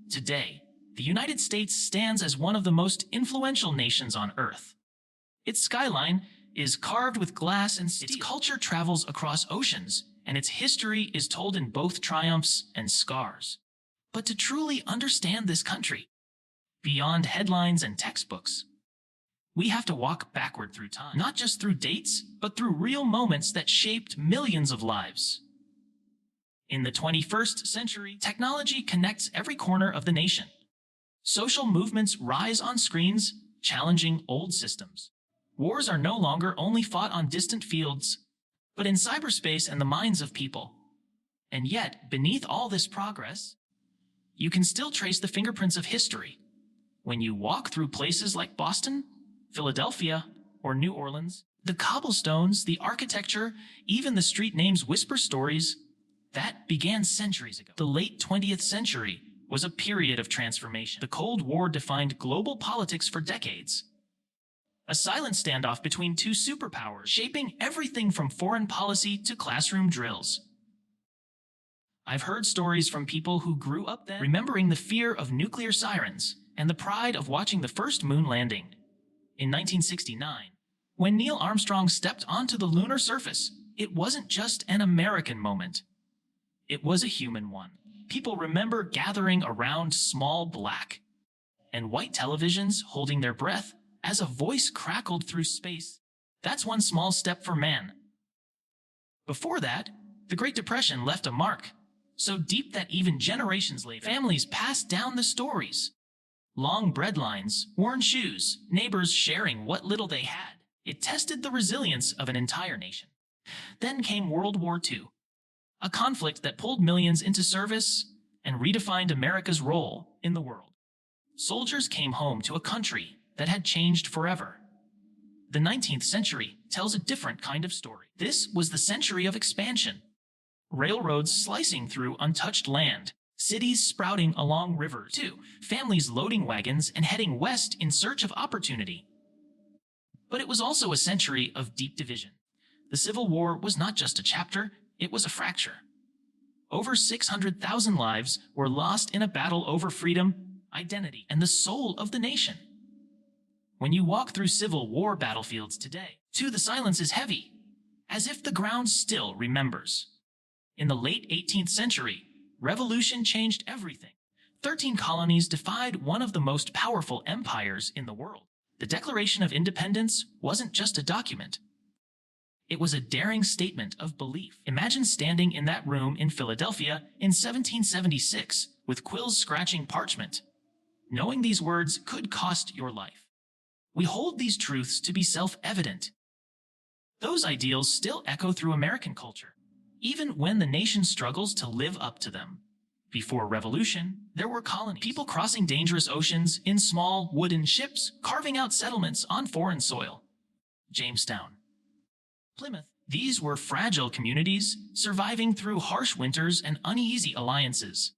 Today, the United States stands as one of the most influential nations on Earth. Its skyline is carved with glass and steel. Its culture travels across oceans, and its history is told in both triumphs and scars. But to truly understand this country, beyond headlines and textbooks, we have to walk backward through time. Not just through dates, but through real moments that shaped millions of lives. In the 21st century, technology connects every corner of the nation. Social movements rise on screens, challenging old systems. Wars are no longer only fought on distant fields, but in cyberspace and the minds of people. And yet, beneath all this progress, you can still trace the fingerprints of history. When you walk through places like Boston, Philadelphia, or New Orleans, the cobblestones, the architecture, even the street names whisper stories that began centuries ago. The late 20th century was a period of transformation. The Cold War defined global politics for decades. A silent standoff between two superpowers, shaping everything from foreign policy to classroom drills. I've heard stories from people who grew up then, remembering the fear of nuclear sirens and the pride of watching the first moon landing. In 1969, when Neil Armstrong stepped onto the lunar surface, it wasn't just an American moment. It was a human one. People remember gathering around small black and white televisions, holding their breath as a voice crackled through space. That's one small step for man. Before that, the Great Depression left a mark, so deep that even generations later, families passed down the stories. Long bread lines, worn shoes, neighbors sharing what little they had. It tested the resilience of an entire nation. Then came World War II, a conflict that pulled millions into service and redefined America's role in the world. Soldiers came home to a country that had changed forever. The 19th century tells a different kind of story. This was the century of expansion. Railroads slicing through untouched land, cities sprouting along rivers, too, families loading wagons and heading west in search of opportunity. But it was also a century of deep division. The Civil War was not just a chapter, it was a fracture. Over 600,000 lives were lost in a battle over freedom, identity, and the soul of the nation. When you walk through Civil War battlefields today, too, the silence is heavy, as if the ground still remembers. In the late 18th century, revolution changed everything. 13 colonies defied one of the most powerful empires in the world. The Declaration of Independence wasn't just a document. It was a daring statement of belief. Imagine standing in that room in Philadelphia in 1776 with quills scratching parchment, knowing these words could cost your life. We hold these truths to be self-evident. Those ideals still echo through American culture, even when the nation struggles to live up to them. Before revolution, there were colonies, people crossing dangerous oceans in small wooden ships, carving out settlements on foreign soil. Jamestown, Plymouth. These were fragile communities, surviving through harsh winters and uneasy alliances.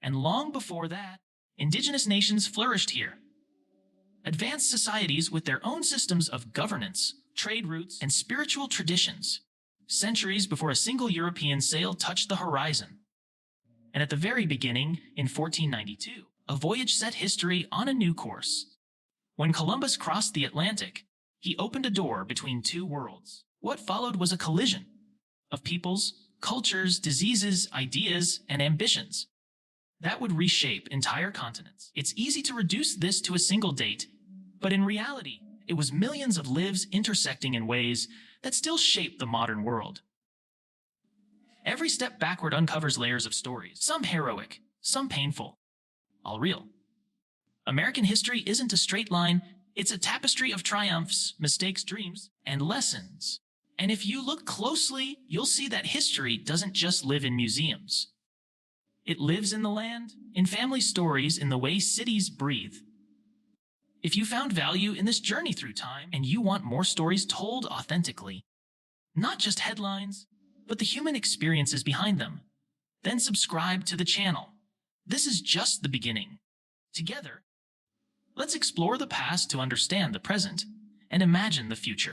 And long before that, indigenous nations flourished here. Advanced societies with their own systems of governance, trade routes, and spiritual traditions, centuries before a single European sail touched the horizon. And at the very beginning, in 1492, a voyage set history on a new course. When Columbus crossed the Atlantic, he opened a door between two worlds. What followed was a collision of peoples, cultures, diseases, ideas, and ambitions that would reshape entire continents. It's easy to reduce this to a single date, but in reality, it was millions of lives intersecting in ways that still shape the modern world. Every step backward uncovers layers of stories, some heroic, some painful, all real. American history isn't a straight line, it's a tapestry of triumphs, mistakes, dreams, and lessons. And if you look closely, you'll see that history doesn't just live in museums. It lives in the land, in family stories, in the way cities breathe. If you found value in this journey through time and you want more stories told authentically, not just headlines, but the human experiences behind them, then subscribe to the channel. This is just the beginning. Together, let's explore the past to understand the present and imagine the future.